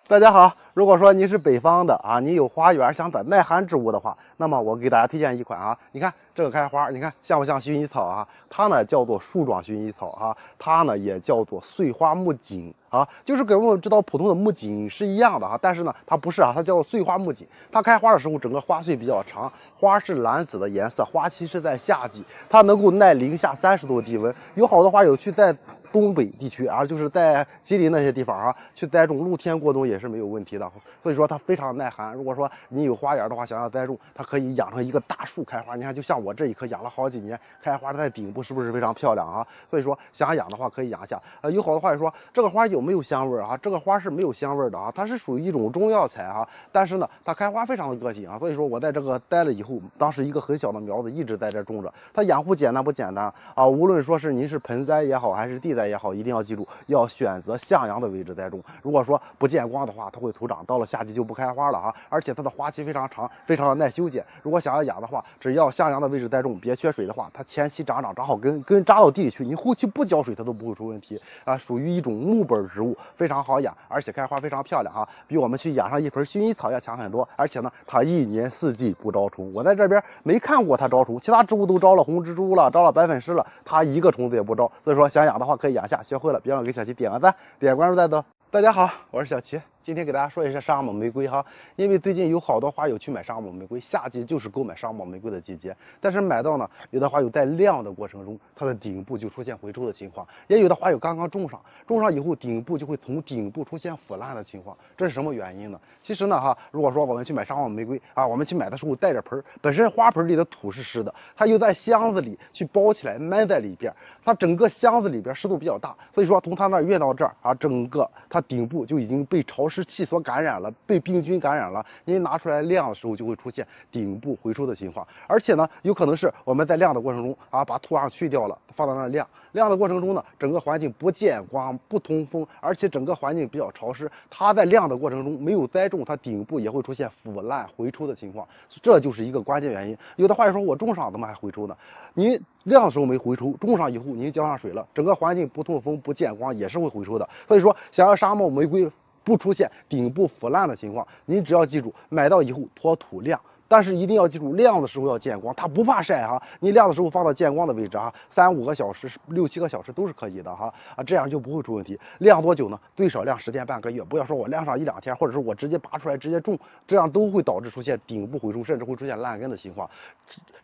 大家好，如果说您是北方的啊，你有花园想等耐寒植物的话，那么我给大家推荐一款啊，你看这个开花，你看像不像薰衣草啊？它呢叫做树状薰衣草啊，它呢也叫做碎花木槿啊，就是跟我们知道普通的木槿是一样的啊，但是呢它不是啊，它叫做碎花木槿。它开花的时候整个花穗比较长，花是蓝紫的颜色，花期是在夏季，它能够耐零下30度低温。有好多花友去在东北地区啊，就是在吉林那些地方啊，去栽种露天过冬也是没有问题的。所以说它非常耐寒。如果说你有花园的话，想要栽种，它可以养成一个大树开花。你看，就像我这一棵养了好几年，开花在顶部是不是非常漂亮啊？所以说想养的话可以养一下。有好多花友说这个花有没有香味啊？这个花是没有香味的啊，它是属于一种中药材啊。但是呢，它开花非常的个性啊。所以说我在这个待了以后，当时一个很小的苗子一直在这种着。它养护简单不简单啊？无论说是您是盆栽也好，还是地栽也好，一定要记住要选择向阳的位置栽种。如果说不见光的话，它会徒长，到了夏季就不开花了啊。而且它的花期非常长，非常的耐修剪。如果想要养的话，只要向阳的位置栽种，别缺水的话，它前期长好根扎到地里去，你后期不浇水它都不会出问题啊。属于一种木本植物，非常好养，而且开花非常漂亮啊，比我们去养上一盆薰衣草要强很多。而且呢，它一年四季不招虫，我在这边没看过它招虫，其他植物都招了红蜘蛛了，招了白粉虱了，它一个虫子也不招。所以说想养的话可以养下，学会了别忘了给小七点个赞，点关注再走。大家好，我是小齐，今天给大家说一下沙漠玫瑰哈。因为最近有好多花友去买沙漠玫瑰，夏季就是购买沙漠玫瑰的季节。但是买到呢，有的花友在晾的过程中，它的顶部就出现回抽的情况；也有的花友刚刚种上以后，顶部就会从顶部出现腐烂的情况。这是什么原因呢？其实呢哈，如果说我们去买沙漠玫瑰啊，我们去买的时候带着盆，本身花盆里的土是湿的，它又在箱子里去包起来闷在里边，它整个箱子里边湿度比较大，所以说从它那儿运到这儿啊，整个它顶部就已经被潮湿气所感染了，被病菌感染了。您拿出来晾的时候，就会出现顶部回抽的情况。而且呢，有可能是我们在晾的过程中啊，把土壤去掉了，放到那儿晾的过程中呢，整个环境不见光、不通风，而且整个环境比较潮湿。它在晾的过程中没有栽种，它顶部也会出现腐烂回抽的情况，这就是一个关键原因。有的花友说我种上怎么还回抽呢？您晾的时候没回抽，种上以后您浇上水了，整个环境不通风、不见光，也是会回抽的。所以说，想要沙漠玫瑰不出现顶部腐烂的情况，您只要记住，买到以后脱土晾。但是一定要记住，晾的时候要见光，它不怕晒哈。你晾的时候放到见光的位置哈，3、5个小时、6、7个小时都是可以的哈这样就不会出问题。晾多久呢？最少晾10天半个月，不要说我晾上1、2天，或者是我直接拔出来直接种，这样都会导致出现顶部回抽，甚至会出现烂根的情况。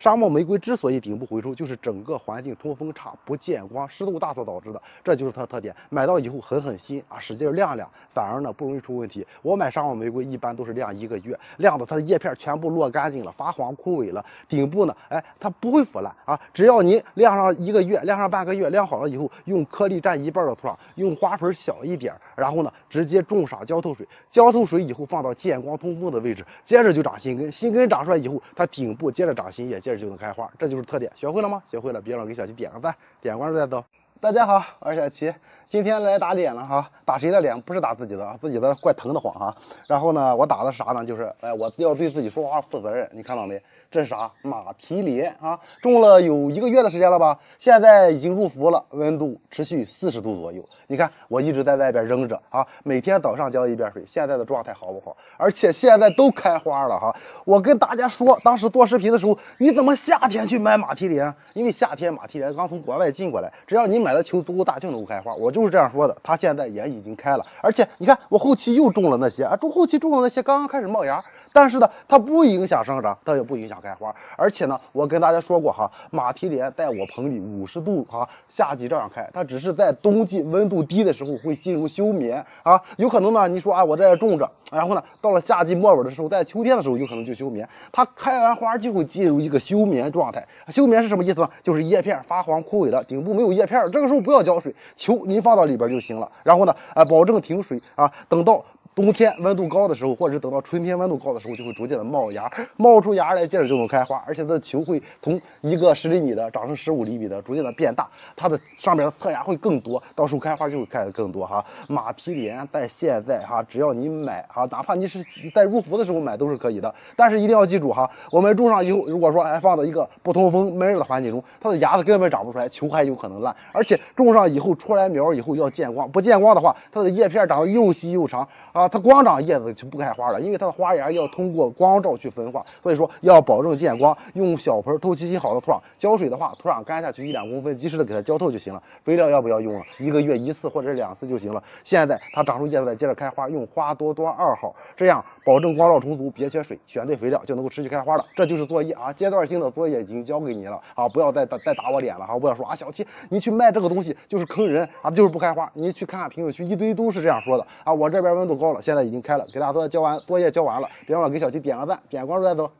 沙漠玫瑰之所以顶部回抽，就是整个环境通风差、不见光、湿度大所导致的，这就是它的特点。买到以后狠心啊，使劲晾，反而呢不容易出问题。我买沙漠玫瑰一般都是晾1个月，晾的它的叶片全部落干净了，发黄枯萎了，顶部呢，它不会腐烂啊。只要你晾上1个月，晾上半个月，晾好了以后，用颗粒占1半的土壤，用花盆小一点，然后呢，直接种上浇透水，浇透水以后放到见光通风的位置，接着就长新根，新根长出来以后，它顶部接着长新叶，接着就能开花，这就是特点。学会了吗？学会了，别忘了给小七点个赞，点关注再走。大家好，我是小齐，今天来打脸了哈，打谁的脸？不是打自己的，自己的怪疼得慌哈。然后呢，我打的啥呢？就是我要对自己说话负责任。你看到没？这是啥？马蹄莲啊，种了有1个月的时间了吧？现在已经入伏了，温度持续40度左右。你看我一直在外边扔着啊，每天早上浇1遍水，现在的状态好不好？而且现在都开花了哈。我跟大家说，当时做视频的时候，你怎么夏天去买马蹄莲？因为夏天马蹄莲刚从国外进过来，只要你买的球足够大就能够开花。我就是这样说的，它现在也已经开了。而且你看，我后期又种了那些啊，后期种的那些刚刚开始冒芽。但是呢，它不影响生长，它也不影响开花。而且呢，我跟大家说过哈，马蹄莲在我棚里50度哈，夏季这样开，它只是在冬季温度低的时候会进入休眠啊。有可能呢，你说啊，我在这种着，然后呢，到了夏季末尾的时候，在秋天的时候有可能就休眠。它开完花就会进入一个休眠状态。休眠是什么意思呢？就是叶片发黄枯萎了，顶部没有叶片，这个时候不要浇水，球您放到里边就行了。然后呢，保证停水啊，等到冬天温度高的时候，或者是等到春天温度高的时候，就会逐渐的冒芽，冒出芽来，接着就能开花，而且它的球会从一个10厘米的长成15厘米的，逐渐的变大，它的上面的侧芽会更多，到时候开花就会开的更多哈。马蹄莲在现在哈，只要你买哈，哪怕你是在入伏的时候买都是可以的，但是一定要记住哈，我们种上以后，如果说放到一个不通风闷热的环境中，它的芽子根本长不出来，球还有可能烂，而且种上以后出来苗以后要见光，不见光的话，它的叶片长得又细又长啊，它光长叶子就不开花了，因为它的花芽要通过光照去分化，所以说要保证见光，用小盆透气性好的土壤浇水的话，土壤干下去1-2公分，及时的给它浇透就行了。肥料要不要用了？1个月1次或者2次就行了。现在它长出叶子来，接着开花，用花多多2号，这样保证光照充足，别缺水，选对肥料就能够持续开花了。这就是作业啊，阶段性的作业已经交给你了啊，不要再打我脸了啊！不要说啊，小七你去卖这个东西就是坑人啊，就是不开花。你去看看评论区，一堆都是这样说的啊。我这边温度高了，现在已经开了，给大家作业交完了，别忘了给小七点个赞，点关注再走。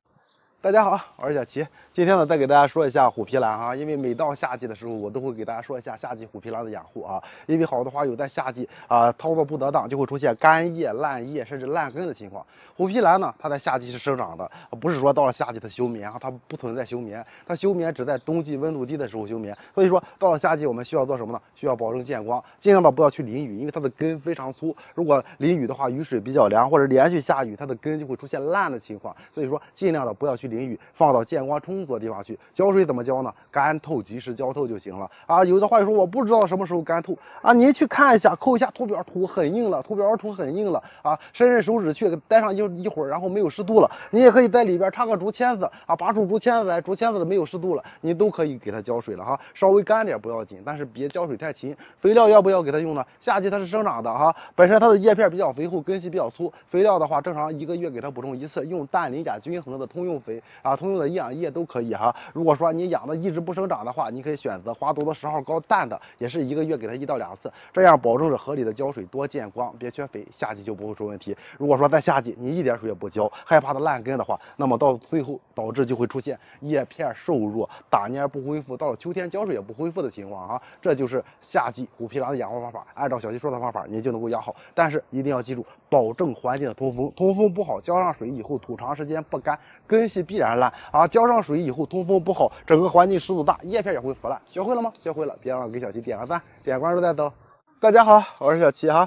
大家好，我是小齐。今天呢，再给大家说一下虎皮兰哈，因为每到夏季的时候，我都会给大家说一下夏季虎皮兰的养护啊。因为好多花友在夏季操作不得当，就会出现干叶、烂叶甚至烂根的情况。虎皮兰呢，它在夏季是生长的，不是说到了夏季它休眠啊，它不存在休眠，它休眠只在冬季温度低的时候休眠。所以说到了夏季，我们需要做什么呢？需要保证见光，尽量的不要去淋雨，因为它的根非常粗，如果淋雨的话，雨水比较凉或者连续下雨，它的根就会出现烂的情况。所以说尽量的不要去淋雨，放到见光充足的地方去。浇水怎么浇呢？干透及时浇透就行了啊。有的话就说我不知道什么时候干透啊，您去看一下，抠一下图表，土很硬了，图表土很硬了啊，伸手指去待上一会儿，然后没有湿度了，你也可以在里边插个竹签子啊，拔出竹签子来，竹签子没有湿度了，你都可以给它浇水了哈，稍微干点不要紧，但是别浇水太勤。肥料要不要给它用呢？夏季它是生长的哈，本身它的叶片比较肥厚，根系比较粗，肥料的话正常1个月给它补充1次，用氮磷钾均衡的通用肥啊，通用的营养液都可以哈。如果说你养的一直不生长的话，你可以选择华多的10号高氮的，也是1个月给它1到2次，这样保证着合理的浇水，多见光，别缺肥，夏季就不会出问题。如果说在夏季你一点水也不浇，害怕它烂根的话，那么到最后导致就会出现叶片瘦弱、打蔫不恢复，到了秋天浇水也不恢复的情况啊。这就是夏季虎皮兰的养护方法，按照小七说的方法，你就能够养好。但是一定要记住，保证环境的通风，通风不好，浇上水以后土长时间不干，根系必然烂啊。浇上水以后通风不好，整个环境湿度大，叶片也会腐烂。学会了吗？学会了，别忘了给小七点个赞，点关注再走。大家好，我是小齐哈。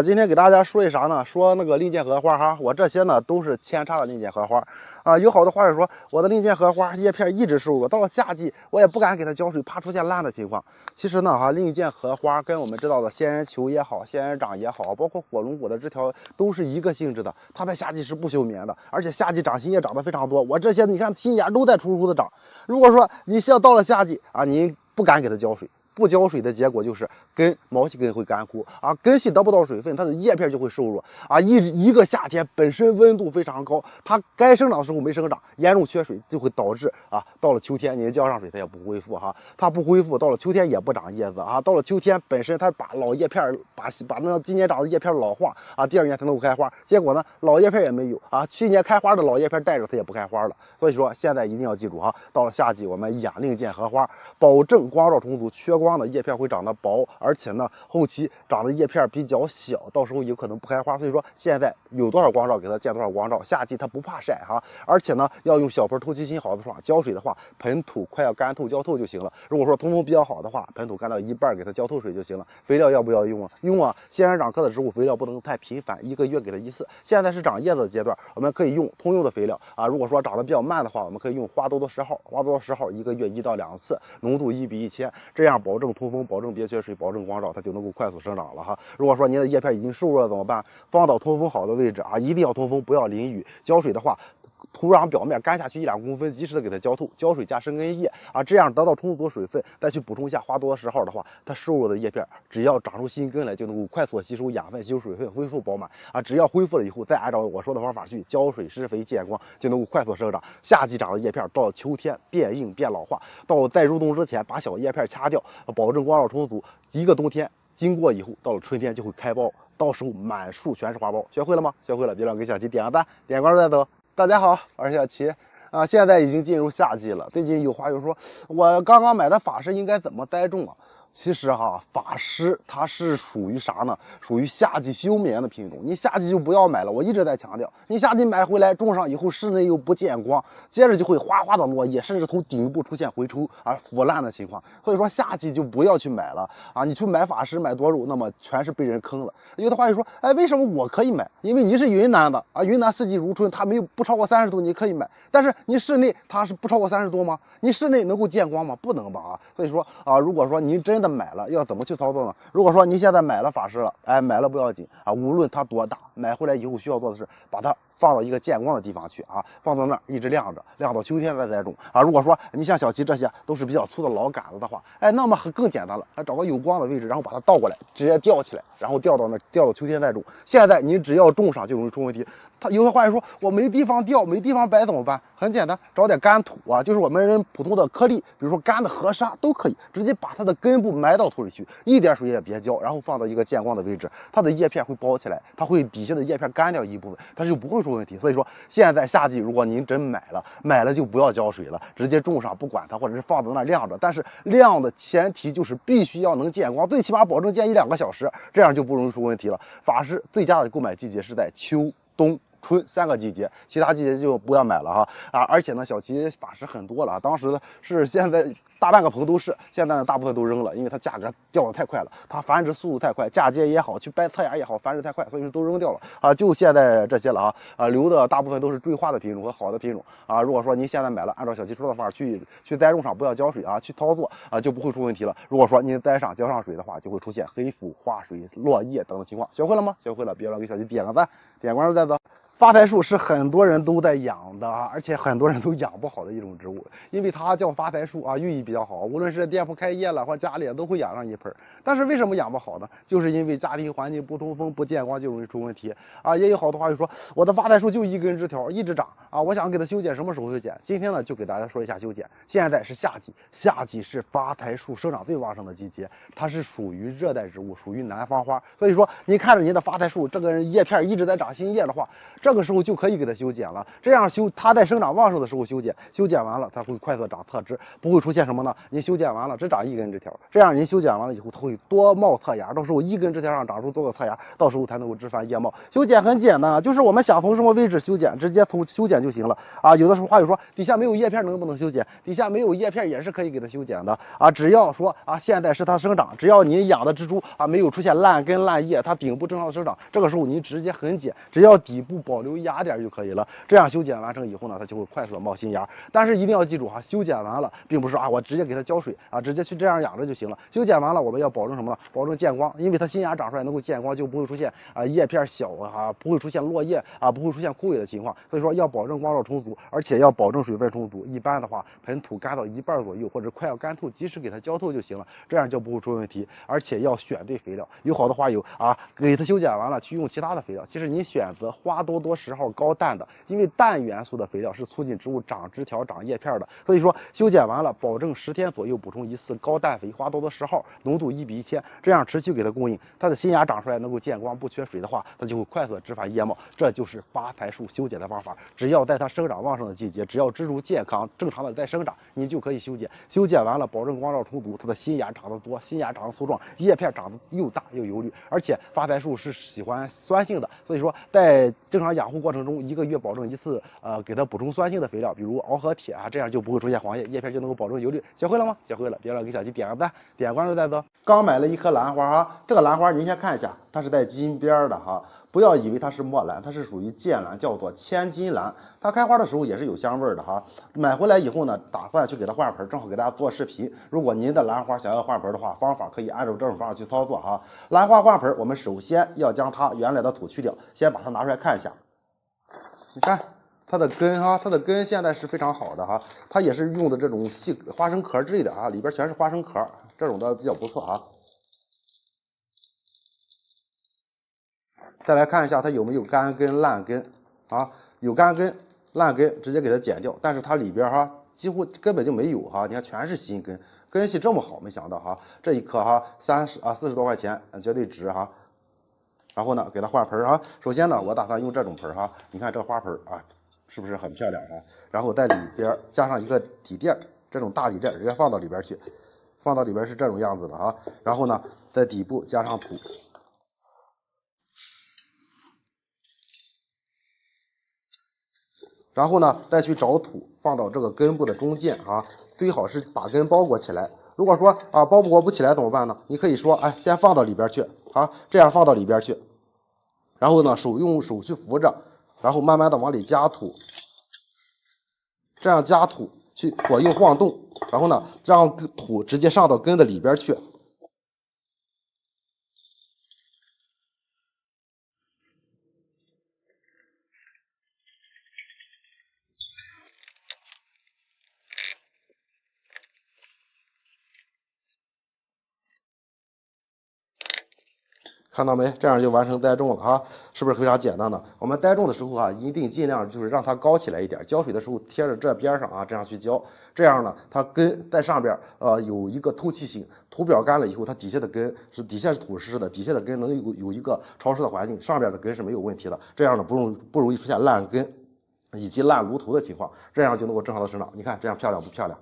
今天给大家说一啥呢？说那个令箭荷花哈，我这些呢都是扦插的令箭荷花啊。有好多花友说我的令箭荷花叶片一直瘦弱，到了夏季我也不敢给它浇水，怕出现烂的情况。其实呢哈，令箭荷花跟我们知道的仙人球也好，仙人掌也好，包括火龙果的枝条都是一个性质的，它在夏季是不休眠的，而且夏季长新叶长得非常多。我这些你看新芽都在出的长。如果说你像到了夏季啊，你不敢给它浇水。不浇水的结果就是毛细根会干枯啊，根系得不到水分，它的叶片就会瘦弱啊。一个夏天本身温度非常高，它该生长的时候没生长，严重缺水就会导致啊，到了秋天你浇上水它也不恢复哈，它不恢复，到了秋天也不长叶子啊。到了秋天本身它把老叶片把那今年长的叶片老化啊，第2年才能够开花，结果呢老叶片也没有啊，去年开花的老叶片带着它也不开花了。所以说现在一定要记住哈，到了夏季我们养令箭荷花，保证光照充足，缺光的叶片会长得薄，而且呢后期长的叶片比较小，到时候有可能不开花。所以说现在有多少光照给它见多少光照，夏季它不怕晒哈，而且呢要用小盆透气性好的土壤，浇水的话盆土快要干透浇透就行了。如果说通风比较好的话，盆土干到一半给它浇透水就行了。肥料要不要用啊？用啊，仙人掌科的植物肥料不能太频繁，1个月给它1次。现在是长叶子的阶段，我们可以用通用的肥料啊。如果说长得比较慢的话，我们可以用花多多10号，花多多10号1个月1到2次，浓度1比1000，这样保证通风，保证别缺水，保证光照，它就能够快速生长了哈。如果说您的叶片已经瘦弱了怎么办？放到通风好的位置啊，一定要通风，不要淋雨。浇水的话，土壤表面干下去1-2公分，及时的给它浇透，浇水加生根液啊，这样得到充足的水分，再去补充一下花多10号的话，它瘦弱的叶片只要长出新根来，就能够快速吸收养分、吸收水分，恢复饱满啊。只要恢复了以后，再按照我说的方法去浇水、施肥、见光，就能够快速生长。夏季长的叶片到秋天变硬变老化，到在入冬之前把小叶片掐掉，保证光照充足。一个冬天经过以后，到了春天就会开苞，到时候满树全是花苞。学会了吗？学会了，别忘给小齐点个赞，点关注再走。大家好，我是小齐啊，现在已经进入夏季了。最近有花友说，我刚刚买的法师应该怎么栽种啊？其实哈，法师它是属于啥呢？属于夏季休眠的品种，你夏季就不要买了。我一直在强调，你夏季买回来种上以后，室内又不见光，接着就会哗哗的落叶，甚至从顶部出现回抽而腐烂的情况。所以说夏季就不要去买了啊！你去买法师买多肉，那么全是被人坑了。有的花友说，哎，为什么我可以买？因为你是云南的啊，云南四季如春，它不超过30度，你可以买。但是你室内它是不超过30度吗？你室内能够见光吗？不能吧啊！所以说啊，如果说您真真的买了，要怎么去操作呢？如果说您现在买了法师了，哎，买了不要紧啊，无论它多大，买回来以后需要做的是把它放到一个见光的地方去啊，放到那儿一直晾着，晾到秋天再栽种啊。如果说你像小齐这些都是比较粗的老杆子的话，哎，那么更简单了，找个有光的位置，然后把它倒过来，直接吊起来，然后吊到那，吊到秋天再种。现在你只要种上就容易出问题。他有的话就说我没地方吊，没地方摆怎么办？很简单，找点干土啊，就是我们人普通的颗粒，比如说干的河沙都可以，直接把它的根部埋到土里去，一点水也别浇，然后放到一个见光的位置，它的叶片会包起来，它会底下的叶片干掉一部分，它就不会出问题。所以说现在夏季如果您真买了就不要浇水了，直接种上不管它，或者是放在那晾着。但是晾的前提就是必须要能见光，最起码保证见1-2个小时，这样就不容易出问题了。法师最佳的购买季节是在秋冬春3个季节，其他季节就不要买了哈啊！而且呢，小齐法师很多了啊，当时是现在大半个棚都是，现在呢大部分都扔了，因为它价格掉的太快了，它繁殖速度太快，嫁接也好，去掰侧芽也好，繁殖太快，所以说都扔掉了啊！就现在这些了啊，留的大部分都是缀化的品种和好的品种啊。如果说您现在买了，按照小齐说的法去栽种上，不要浇水啊，去操作啊，就不会出问题了。如果说您栽上浇上水的话，就会出现黑腐、化水、落叶等等情况。学会了吗？学会了，别忘了给小齐点个赞，点关注再走。发财树是很多人都在养的啊，而且很多人都养不好的一种植物，因为它叫发财树啊，寓意比较好，无论是店铺开业了或家里都会养上一盆。但是为什么养不好呢？就是因为家庭环境不通风、不见光就容易出问题啊。也有好多话就说我的发财树就一根枝条一直长啊，我想给它修剪，什么时候修剪？今天呢就给大家说一下修剪。现在是夏季，夏季是发财树生长最旺盛的季节，它是属于热带植物，属于南方花，所以说您看着您的发财树这个叶片一直在长新叶的话，这个时候就可以给它修剪了。这样它在生长旺盛的时候修剪，修剪完了它会快速长侧枝，不会出现什么呢？您修剪完了只长一根枝条，这样您修剪完了以后它会多冒侧芽，到时候一根枝条上长出多个侧芽，到时候才能够枝繁叶茂。修剪很简单啊，就是我们想从什么位置修剪，直接从修剪就行了啊。有的时候话就说底下没有叶片能不能修剪？底下没有叶片也是可以给它修剪的啊。只要说啊现在是它生长，只要你养的蜘蛛啊没有出现烂根烂叶，它顶部正常的生长，这个时候你直接横剪，只要底部保留芽点就可以了。这样修剪完成以后呢，它就会快速的冒新芽。但是一定要记住哈，修剪完了并不是啊我直接给它浇水啊，直接去这样养着就行了。修剪完了我们要保证什么呢？保证见光，因为它新芽长出来能够见光，就不会出现叶片小啊，不会出现落叶啊，不会出现枯萎的情况。所以说要保证光照充足，而且要保证水分充足。一般的话，盆土干到一半左右或者快要干透，及时给它浇透就行了，这样就不会出问题。而且要选对肥料，有好多花友啊，给它修剪完了去用其他的肥料，其实你选择花多多10号高氮的，因为氮元素的肥料是促进植物长枝条、长叶片的。所以说修剪完了，保证10天左右补充一次高氮肥，花多多10号，浓度1:1000，这样持续给它供应。它的新芽长出来能够见光，不缺水的话，它就会快速的枝繁叶茂。这就是发财树修剪的方法。只要在它生长旺盛的季节，只要植株健康正常的在生长，你就可以修剪。修剪完了，保证光照充足，它的新芽长得多，新芽长得粗壮，叶片长得又大又油绿。而且发财树是喜欢酸性的，所以说在正常养护过程中，1个月保证一次给它补充酸性的肥料，比如螯合铁啊，这样就不会出现黄叶，叶片就能够保证油绿。学会了吗？学会了，别忘了给小鸡点个赞，点关注再走。刚买了一颗兰花哈，这个兰花您先看一下，它是带金边的哈，不要以为它是墨兰，它是属于剑兰，叫做千金兰。它开花的时候也是有香味的哈。买回来以后呢，打算去给它换盆，正好给大家做视频。如果您的兰花想要换盆的话，方法可以按照这种方法去操作哈。兰花换盆，我们首先要将它原来的土去掉，先把它拿出来看一下。你看它的根哈，它的根现在是非常好的哈，它也是用的这种细花生壳之类的啊，里边全是花生壳，这种的比较不错啊。再来看一下它有没有干根烂根啊，有干根烂根直接给它剪掉，但是它里边哈几乎根本就没有哈，你看全是新根，根系这么好，没想到哈，这一颗哈40多块钱，绝对值哈。然后呢，给它换盆啊。首先呢，我打算用这种盆哈，你看这花盆啊，是不是很漂亮啊？然后在里边加上一个底垫，这种大底垫直接放到里边去，放到里边是这种样子的啊。然后呢，在底部加上土。然后呢，再去找土放到这个根部的中间啊，最好是把根包裹起来。如果说啊包裹不起来怎么办呢？你可以说哎，先放到里边去啊，这样放到里边去，然后呢用手去扶着，然后慢慢的往里加土，这样加土去左右晃动，然后呢让土直接上到根的里边去，看到没？这样就完成栽种了哈，是不是非常简单呢？我们栽种的时候啊，一定尽量就是让它高起来一点，浇水的时候贴着这边上啊，这样去浇，这样呢，它根在上边有一个透气性，土表干了以后，它底下的根是底下是土湿的，底下的根能有一个潮湿的环境，上边的根是没有问题的，这样呢不容易出现烂根以及烂芦头的情况，这样就能够正常的生长。你看这样漂亮不漂亮？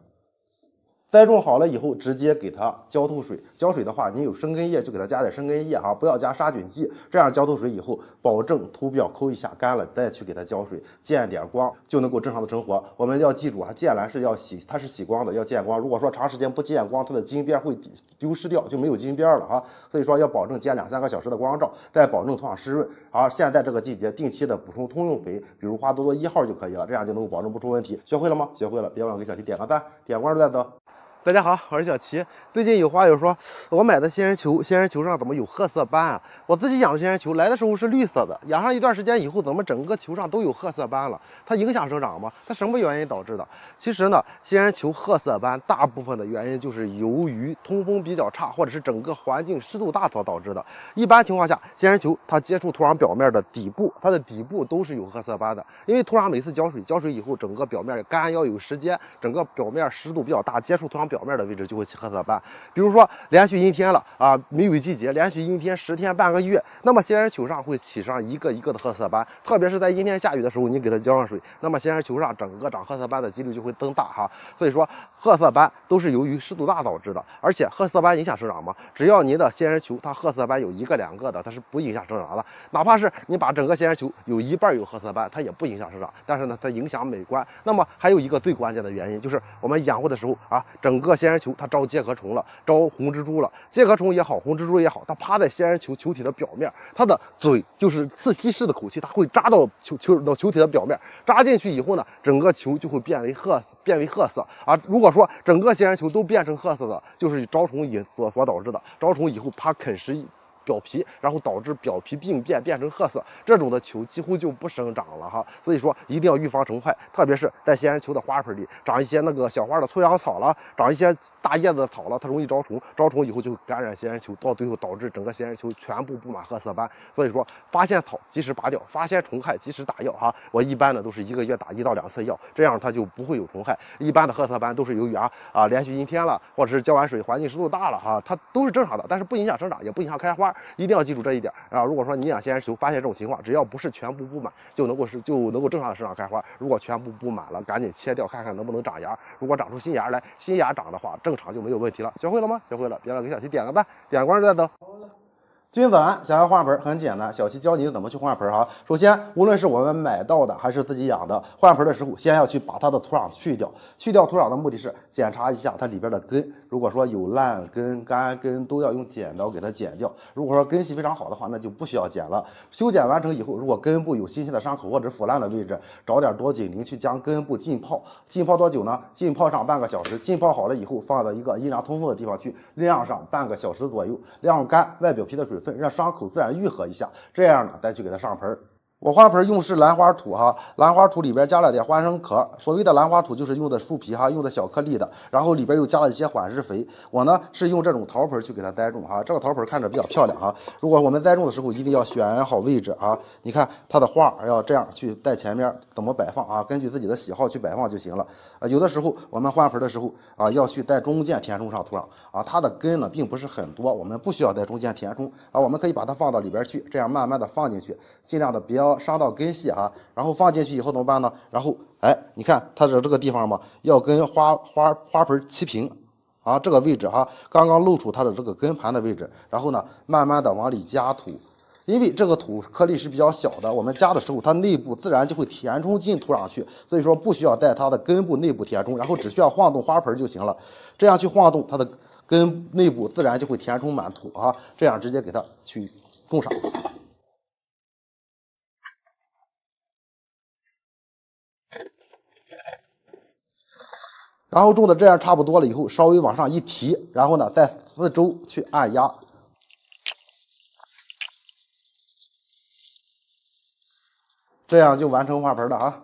栽种好了以后，直接给它浇透水。浇水的话，你有生根液就给它加点生根液哈，不要加杀菌剂。这样浇透水以后，保证土表抠一下干了，再去给它浇水，见点光就能够正常的生活。我们要记住啊，剑兰是要洗，它是洗光的，要见光。如果说长时间不见光，它的茎边会丢失掉，就没有茎边了哈。所以说要保证见2、3个小时的光照，再保证土壤湿润。好，现在这个季节定期的补充通用肥，比如花多多1号就可以了，这样就能够保证不出问题。学会了吗？学会了，别忘了给小齐点个赞，点关注再走。大家好，我是小齐。最近有花友说，我买的仙人球，仙人球上怎么有褐色斑啊？我自己养的仙人球来的时候是绿色的，养上一段时间以后，怎么整个球上都有褐色斑了？它影响生长吗？它什么原因导致的？其实呢，仙人球褐色斑大部分的原因就是由于通风比较差，或者是整个环境湿度大所导致的。一般情况下，仙人球它接触土壤表面的底部，它的底部都是有褐色斑的，因为土壤每次浇水以后，整个表面干要有时间，整个表面湿度比较大，接触土壤表面的位置就会起褐色斑。比如说连续阴天了啊，没有季节，连续阴天10天半个月，那么仙人球上会起上一个一个的褐色斑，特别是在阴天下雨的时候，你给它浇上水，那么仙人球上整个长褐色斑的几率就会增大哈。所以说褐色斑都是由于湿度大导致的，而且褐色斑影响生长吗？只要您的仙人球它褐色斑有1个2个的，它是不影响生长的，哪怕是你把整个仙人球有一半有褐色斑，它也不影响生长，但是呢，它影响美观。那么还有一个最关键的原因，就是我们养护的时候啊，整个仙人球它招介壳虫了，招红蜘蛛了。介壳虫也好，红蜘蛛也好，它趴在仙人球球体的表面，它的嘴就是刺吸式的口气，它会扎到球体的表面，扎进去以后呢，整个球就会变为褐色啊。如果说整个仙人球都变成褐色的，就是招虫所导致的。招虫以后它啃食表皮，然后导致表皮病变变成褐色，这种的球几乎就不生长了哈。所以说一定要预防虫害，特别是在仙人球的花盆里长一些那个小花的粗养草了，长一些大叶子的草了，它容易招虫，招虫以后就感染仙人球，到最后导致整个仙人球全部布满褐色斑。所以说发现草及时拔掉，发现虫害及时打药哈。我一般呢都是1个月打1到2次药，这样它就不会有虫害。一般的褐色斑都是由于连续阴天了，或者是浇完水环境湿度大了哈，它都是正常的，但是不影响生长，也不影响开花。一定要记住这一点啊！如果说你养仙人球发现这种情况，只要不是全部布满，就能够正常的生长开花。如果全部布满了，赶紧切掉看看能不能长芽。如果长出新芽来，新芽长的话，正常就没有问题了。学会了吗？学会了，别忘了给小七点个赞，点个关注再走。君子兰想要换盆很简单，小七教你怎么去换盆哈。首先，无论是我们买到的还是自己养的，换盆的时候先要去把它的土壤去掉。去掉土壤的目的是检查一下它里边的根，如果说有烂根、干根，都要用剪刀给它剪掉。如果说根系非常好的话，那就不需要剪了。修剪完成以后，如果根部有新鲜的伤口或者腐烂的位置，找点多碱灵去将根部浸泡。浸泡多久呢？浸泡上半个小时。浸泡好了以后，放到一个阴凉通风的地方去晾上半个小时左右，晾干外表皮的水分，让伤口自然愈合一下，这样呢再去给它上盆。我花盆用是兰花土哈，兰花土里边加了点花生壳，所谓的兰花土就是用的树皮哈，用的小颗粒的，然后里边又加了一些缓释肥。我呢是用这种陶盆去给它栽种哈，这个陶盆看着比较漂亮哈。如果我们栽种的时候一定要选好位置啊，你看它的花要这样去在前面怎么摆放啊，根据自己的喜好去摆放就行了。有的时候我们换盆的时候啊，要去在中间填充上土壤啊，它的根呢并不是很多，我们不需要在中间填充啊，我们可以把它放到里边去，这样慢慢的放进去，尽量的不要伤到根系哈。然后放进去以后怎么办呢？然后你看它的这个地方嘛，要跟花盆齐平啊，这个位置哈，刚刚露出它的这个根盘的位置，然后呢，慢慢的往里加土。因为这个土颗粒是比较小的，我们加的时候它内部自然就会填充进土壤去，所以说不需要在它的根部内部填充，然后只需要晃动花盆就行了。这样去晃动它的根内部自然就会填充满土啊，这样直接给它去种上。然后种的这样差不多了以后，稍微往上一提，然后呢，在四周去按压，这样就完成换盆了啊。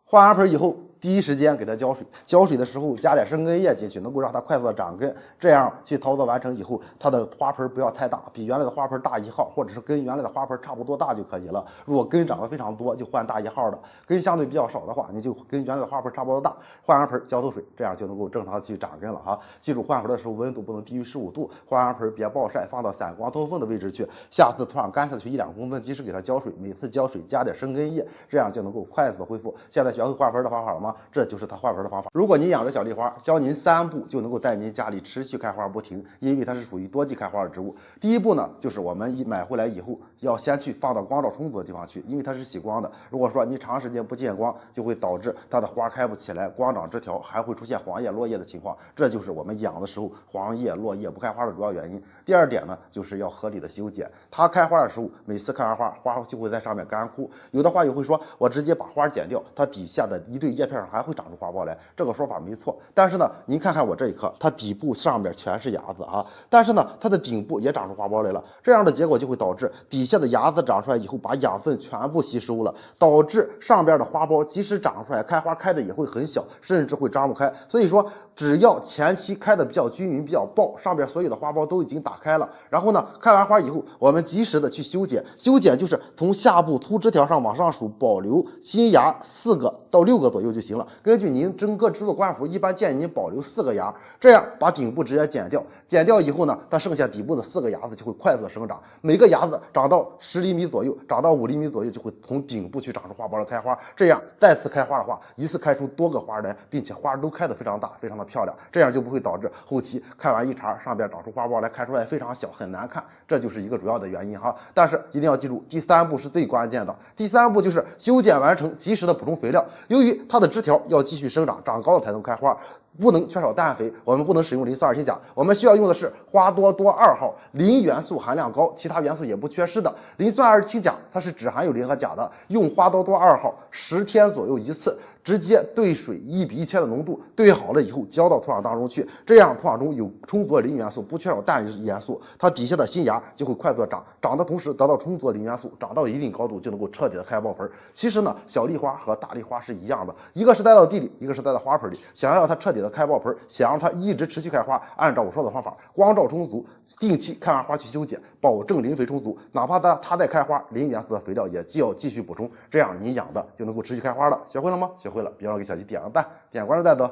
换完盆以后，第一时间给它浇水，浇水的时候加点生根液进去，能够让它快速的长根。这样去操作完成以后，它的花盆不要太大，比原来的花盆大1号，或者是跟原来的花盆差不多大就可以了。如果根长得非常多，就换大1号的；根相对比较少的话，你就跟原来的花盆差不多大，换完盆浇透水，这样就能够正常去长根了哈。记住换盆的时候温度不能低于15度，换完盆别暴晒，放到散光透风的位置去。下次土壤干下去1-2公分，及时给它浇水，每次浇水加点生根液，这样就能够快速的恢复。现在学会换盆的方法了吗？这就是它换盆的方法。如果您养着小丽花，教您3步就能够在您家里持续开花不停，因为它是属于多季开花的植物。第一步呢，就是我们买回来以后，要先去放到光照充足的地方去，因为它是喜光的。如果说你长时间不见光，就会导致它的花开不起来，光长枝条，还会出现黄叶落叶的情况，这就是我们养的时候黄叶落叶不开花的主要原因。第二点呢，就是要合理的修剪。它开花的时候，每次开完花，花就会在上面干枯。有的花友会说，我直接把花剪掉，它底下的一对叶片上还会长出花苞来。这个说法没错，但是呢，您看看我这一棵，它底部上面全是芽子啊，但是呢，它的顶部也长出花苞来了。这样的结果就会导致底下的芽子长出来以后，把养分全部吸收了，导致上边的花苞即使长出来，开花开的也会很小，甚至会张不开。所以说，只要前期开的比较均匀、比较爆，上边所有的花苞都已经打开了，然后呢，开完花以后，我们及时的去修剪。修剪就是从下部秃枝条上往上数，保留新芽4个到6个左右就行了。根据您整个植物冠幅，一般建议您保留4个芽，这样把顶部直接剪掉。剪掉以后呢，它剩下底部的4个芽子就会快速的生长，每个芽子长到10厘米左右，长到5厘米左右，就会从顶部去长出花苞来开花。这样再次开花的话，一次开出多个花来，并且花都开得非常大，非常的漂亮，这样就不会导致后期开完一茬上边长出花苞来，开出来非常小，很难看，这就是一个主要的原因哈。但是一定要记住，第3步是最关键的。第3步就是修剪完成，及时的补充肥料。由于它的枝条要继续生长，长高了才能开花，不能缺少氮肥，我们不能使用磷酸二烯钾，我们需要用的是花多多2号，磷元素含量高，其他元素也不缺失的。磷酸二烯钾它是只含有磷和钾的，用花多多2号10天左右一次，直接兑水1:1000的浓度，兑好了以后浇到土壤当中去，这样土壤中有充足的磷元素，不缺少氮元素，它底下的新芽就会快速长，长的同时得到充足的磷元素，长到一定高度就能够彻底的开爆盆。其实呢，小丽花和大丽花是一样的，一个是栽到地里，一个是栽到花盆里。想要让它彻底的开爆盆，想让它一直持续开花，按照我说的方法，光照充足，定期开完花去修剪，保证磷肥充足，哪怕它在开花，磷元素的肥料也就要继续补充，这样你养的就能够持续开花了。学会了吗？学会了，别忘了给小齐点个赞，点关注再走。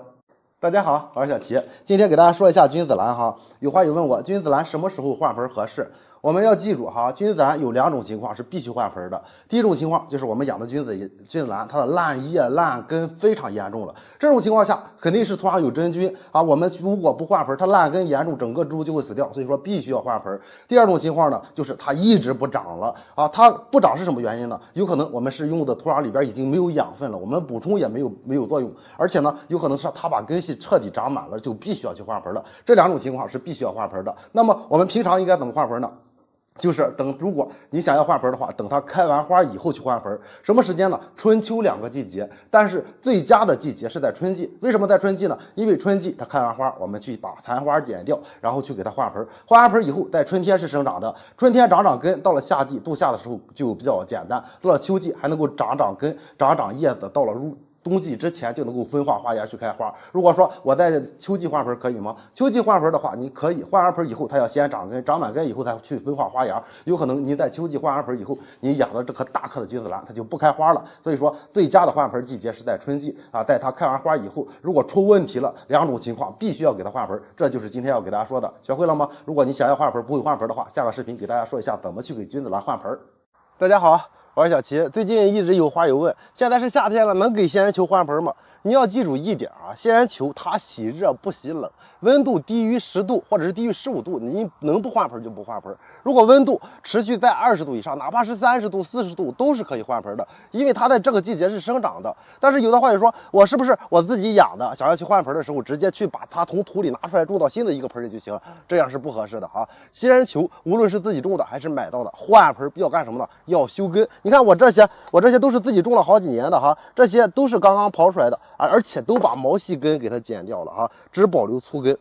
大家好，我是小齐，今天给大家说一下君子兰哈。有花友问我，君子兰什么时候换盆合适？我们要记住哈，君子兰有2种情况是必须换盆的。第一种情况就是我们养的君子兰，它的烂叶烂根非常严重了。这种情况下肯定是土壤有真菌啊。我们如果不换盆，它烂根严重，整个植物就会死掉。所以说必须要换盆。第二种情况呢，就是它一直不长了啊。它不长是什么原因呢？有可能我们是用的土壤里边已经没有养分了，我们补充也没有作用，而且呢，有可能是它把根系彻底长满了，就必须要去换盆了。这2种情况是必须要换盆的。那么我们平常应该怎么换盆呢？就是等，如果你想要换盆的话，等它开完花以后去换盆。什么时间呢？春秋2个季节，但是最佳的季节是在春季。为什么在春季呢？因为春季它开完花，我们去把残花剪掉，然后去给它换盆。换完盆以后，在春天是生长的，春天长根，到了夏季度夏的时候就比较简单，到了秋季还能够长根、长叶子，到了冬季之前就能够分化花芽去开花。如果说我在秋季换盆可以吗？秋季换盆的话，你可以换完盆以后，它要先长根，长满根以后才去分化花芽。有可能您在秋季换完盆以后，你养的这棵大棵的君子兰它就不开花了。所以说，最佳的换盆季节是在春季啊，在它开完花以后，如果出问题了，2种情况必须要给它换盆。这就是今天要给大家说的，学会了吗？如果你想要换盆不会换盆的话，下个视频给大家说一下怎么去给君子兰换盆。大家好，我是小齐。最近一直有花友问，现在是夏天了，能给仙人球换盆吗？你要记住一点啊，仙人球它喜热不喜冷，温度低于10度或者是低于15度，你能不换盆就不换盆。如果温度持续在20度以上，哪怕是30度、40度都是可以换盆的，因为它在这个季节是生长的。但是有的花友说，我是不是我自己养的，想要去换盆的时候，直接去把它从土里拿出来种到新的一个盆里就行了？这样是不合适的啊！仙人球无论是自己种的还是买到的，换盆要干什么呢？要修根。你看我这些都是自己种了好几年的哈，这些都是刚刚刨出来的。而且都把毛细根给它剪掉了哈，只保留粗根。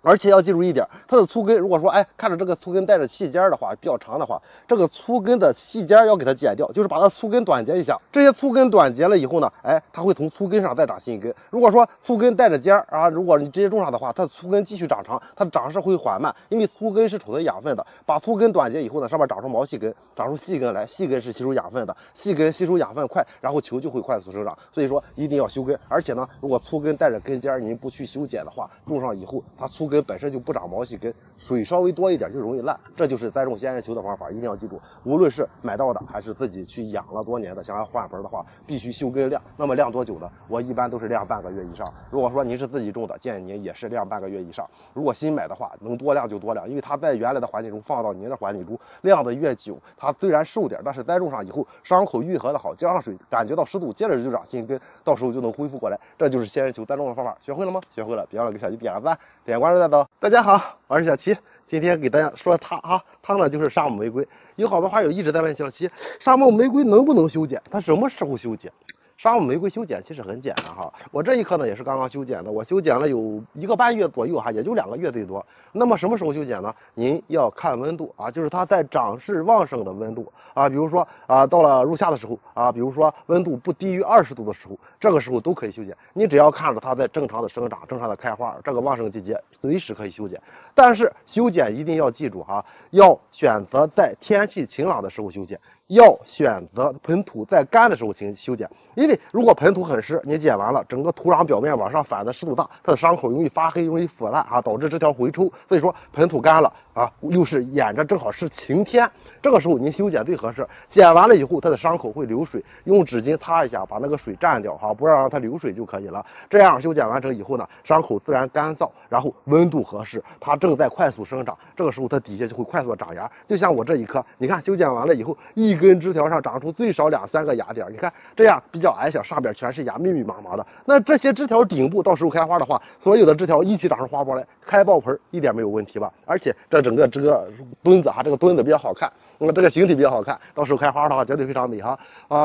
而且要记住一点，它的粗根，如果说看着这个粗根带着细尖的话，比较长的话，这个粗根的细尖要给它剪掉，就是把它粗根短截一下。这些粗根短截了以后呢，它会从粗根上再长新根。如果说粗根带着尖啊，如果你直接种上的话，它的粗根继续长长，它的长势会缓慢，因为粗根是储存养分的。把粗根短截以后呢，上面长出毛细根，长出细根来，细根是吸收养分的，细根吸收养分快，然后球就会快速生长。所以说一定要修根，而且呢，如果粗根带着根尖，你不去修剪的话，种上以后它粗根本身就不长毛细根，水稍微多一点就容易烂。这就是栽种仙人球的方法，一定要记住。无论是买到的还是自己去养了多年的，想要换盆的话，必须修根晾。那么晾多久呢？我一般都是晾半个月以上。如果说您是自己种的，建议您也是晾半个月以上。如果新买的话，能多晾就多晾，因为它在原来的环境中放到您的环境中晾的越久，它虽然瘦点，但是栽种上以后伤口愈合的好，浇上水，感觉到湿度，接着就长新根，到时候就能恢复过来。这就是仙人球栽种的方法，学会了吗？学会了，别忘了给小鸡点个赞，点关注再走。大家好，我是小齐，今天给大家说它呢就是沙漠玫瑰。有好多花友一直在问小齐，沙漠玫瑰能不能修剪？它什么时候修剪？沙漠玫瑰修剪其实很简单哈，我这一颗呢也是刚刚修剪的，我修剪了有1个半月左右哈，也就2个月最多。那么什么时候修剪呢？您要看温度啊，就是它在长势旺盛的温度啊，比如说到了入夏的时候啊，比如说温度不低于20度的时候，这个时候都可以修剪。你只要看着它在正常的生长、正常的开花，这个旺盛季节随时可以修剪。但是修剪一定要记住哈，要选择在天气晴朗的时候修剪，要选择盆土在干的时候修剪。因为如果盆土很湿，你剪完了，整个土壤表面往上反的湿度大，它的伤口容易发黑，容易腐烂啊，导致枝条回抽。所以说盆土干了啊，又是眼着正好是晴天，这个时候您修剪最合适。剪完了以后，它的伤口会流水，用纸巾擦一下，把那个水蘸掉哈，不要让它流水就可以了。这样修剪完成以后呢，伤口自然干燥，然后温度合适，它正在快速生长，这个时候它底下就会快速长芽。就像我这一颗，你看修剪完了以后，一根枝条上长出最少2、3个芽点，你看这样比较矮小，上边全是芽，密密麻麻的。那这些枝条顶部到时候开花的话，所有的枝条一起长出花苞来，开爆盆一点没有问题吧？而且这整个这个墩子哈，这个墩子比较好看，这个形体比较好看，到时候开花的话绝对非常美哈。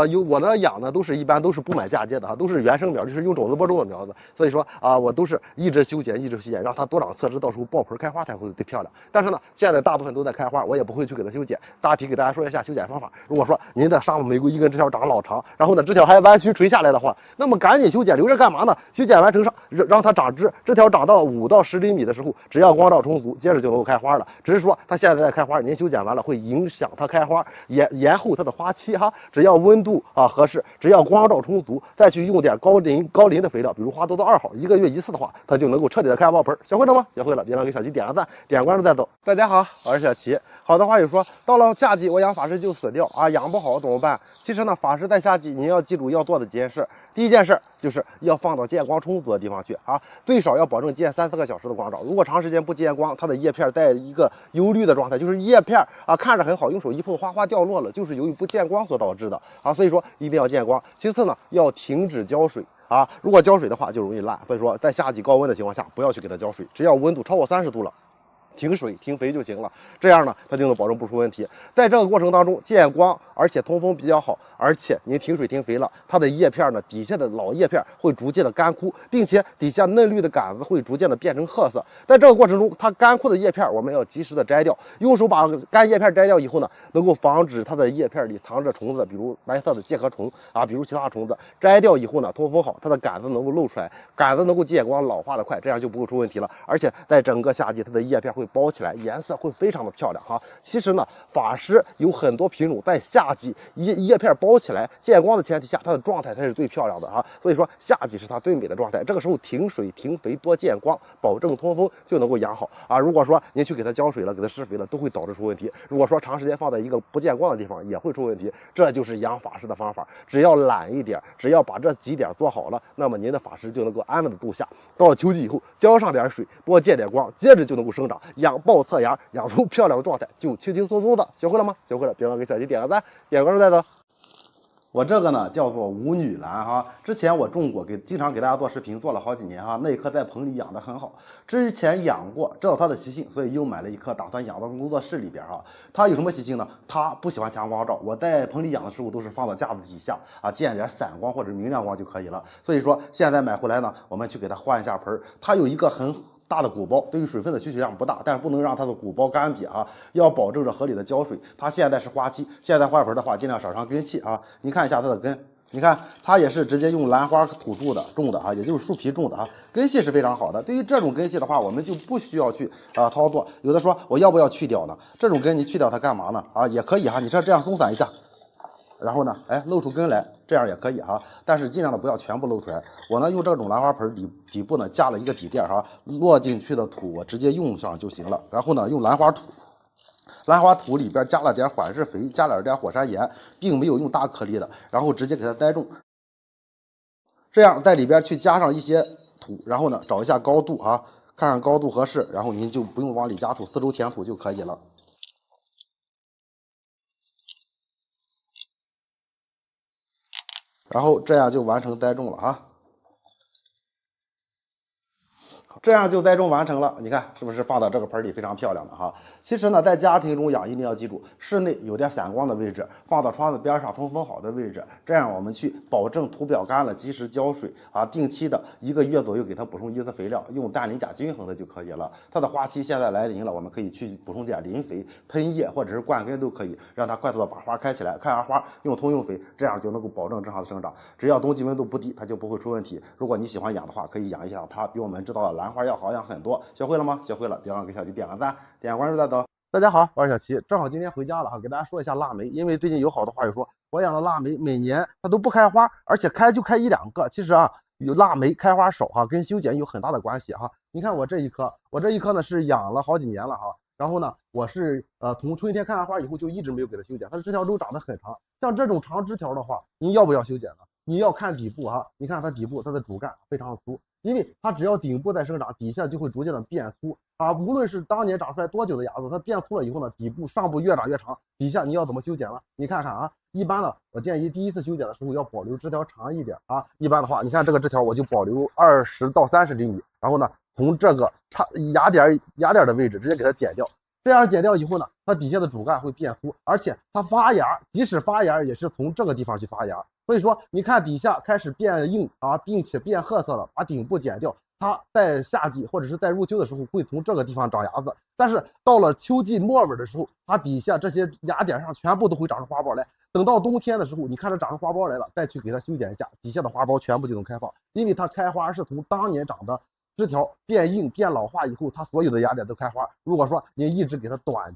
有我的养的一般都是不买嫁接的哈，都是原生苗，就是用种子播种的苗子。所以说我都是一直修剪，让它多长侧枝，到时候爆盆开花才会最漂亮。但是呢，现在大部分都在开花，我也不会去给它修剪。大体给大家说一下修剪方法。如果说您的沙漠玫瑰一根枝条长老长，然后呢枝条还弯曲垂下来的话，那么赶紧修剪，留着干嘛呢？修剪完成上，让它长枝，枝条长到5到10厘米的时候，只要光照充足，接着就能够开花了。只是说它现在在开花，您修剪完了会影响它开花，延后它的花期哈。只要温度合适，只要光照充足，再去用点高磷的肥料，比如花多多2号，1个月1次的话，它就能够彻底的开爆盆。学会了吗？学会了，别忘了给小齐点个赞，点关注再走。大家好，我是小齐。好的花友说，到了夏季我养法师就死掉啊，养不好怎么办？其实呢，法师在夏季您要记住要做的几件事。第一件事就是要放到见光充足的地方去啊，最少要保证见3、4个小时的光照。如果长时间不见光，它的叶片在一个幽绿的状态，就是叶片看着很好，用手一碰哗哗掉落了，就是由于不见光所导致的啊。所以说一定要见光。其次呢，要停止浇水。如果浇水的话就容易烂，所以说在夏季高温的情况下不要去给它浇水，只要温度超过30度了，停水停肥就行了，这样呢它就能保证不出问题。在这个过程当中见光，而且通风比较好，而且您停水停肥了，它的叶片呢底下的老叶片会逐渐的干枯，并且底下嫩绿的杆子会逐渐的变成褐色。在这个过程中，它干枯的叶片我们要及时的摘掉，用手把干叶片摘掉以后呢，能够防止它的叶片里藏着虫子，比如白色的介壳虫比如其他虫子。摘掉以后呢，通风好，它的杆子能够露出来，杆子能够见光，老化的快，这样就不会出问题了。而且在整个夏季，它的叶片会包起来，颜色会非常的漂亮哈。其实呢，法师有很多品种在夏季叶片包起来见光的前提下，它的状态才是最漂亮的哈。所以说夏季是它最美的状态。这个时候停水停肥多见光，保证通风就能够养好如果说您去给它浇水了，给它施肥了，都会导致出问题。如果说长时间放在一个不见光的地方，也会出问题。这就是养法师的方法，只要懒一点，只要把这几点做好了，那么您的法师就能够安稳的度夏。到了秋季以后，浇上点水，多见点光，接着就能够生长，养爆侧芽，养出漂亮的状态，就轻轻松松的。学会了吗？学会了，别忘了给小鸡点个赞，点关注再走。我这个呢叫做舞女兰哈，之前我种过，经常给大家做视频，做了好几年哈。那一颗在棚里养的很好，之前养过，知道它的习性，所以又买了一颗，打算养到工作室里边哈。它有什么习性呢？它不喜欢强光照，我在棚里养的时候都是放到架子底下见点散光或者明亮光就可以了。所以说现在买回来呢，我们去给它换一下盆，它有一个很大的鼓包，对于水分的需求量不大，但是不能让它的鼓包干瘪啊，要保证着合理的浇水。它现在是花期，现在花盆的话尽量少上根气啊。你看一下它的根，你看它也是直接用兰花土种的啊，也就是树皮种的啊，根系是非常好的。对于这种根系的话，我们就不需要去操作。有的说我要不要去掉呢？这种根你去掉它干嘛呢？啊，也可以哈，你这样松散一下。然后呢，哎，露出根来，这样也可以哈，但是尽量的不要全部露出来。我呢用这种兰花盆底部呢加了一个底垫哈，落进去的土我直接用上就行了。然后呢用兰花土里边加了点缓释肥，加了点火山岩，并没有用大颗粒的，然后直接给它栽种。这样在里边去加上一些土，然后呢找一下高度啊，看看高度合适，然后您就不用往里加土，四周填土就可以了。然后这样就完成栽种了啊，这样就栽种完成了。你看是不是放到这个盆里非常漂亮的哈？其实呢，在家庭中养一定要记住，室内有点闪光的位置，放到窗子边上通风好的位置，这样我们去保证土表干了，及时浇水啊，定期的1个月左右给它补充一次肥料，用氮磷钾均衡的就可以了。它的花期现在来临了，我们可以去补充点磷肥，喷叶或者是灌根都可以，让它快速的把花开起来。开完花用通用肥，这样就能够保证正常的生长。只要冬季温度不低，它就不会出问题。如果你喜欢养的话，可以养一养它，比我们知道的兰花要好养很多。学会了吗？学会了，别忘了给小七点个赞，点个关注再走。大家好，我是小齐，正好今天回家了哈，给大家说一下腊梅。因为最近有好多话友说，我养的腊梅每年它都不开花，而且开就开1、2个。其实啊，有腊梅开花少哈，跟修剪有很大的关系哈。你看我这一棵呢是养了好几年了哈。然后呢，我是从春天开完花以后就一直没有给它修剪，它的枝条都长得很长。像这种长枝条的话，你要不要修剪呢？你要看底部哈，你看它底部它的主干非常粗，因为它只要顶部在生长，底下就会逐渐的变粗啊。无论是当年长出来多久的芽子，它变粗了以后呢，底部上部越长越长，底下你要怎么修剪呢？你看看啊，一般呢，我建议第一次修剪的时候要保留枝条长一点啊。一般的话，你看这个枝条我就保留20到30厘米，然后呢，从这个芽点的位置直接给它剪掉。这样剪掉以后呢，它底下的主干会变粗，而且它发芽，即使发芽也是从这个地方去发芽。所以说，你看底下开始变硬啊，并且变褐色了，把顶部剪掉，它在夏季或者是在入秋的时候会从这个地方长芽子。但是到了秋季末尾的时候，它底下这些芽点上全部都会长出花苞来。等到冬天的时候，你看它长出花苞来了，再去给它修剪一下，底下的花苞全部就能开放，因为它开花是从当年长的枝条变硬变老化以后，它所有的芽点都开花。如果说你一直给它短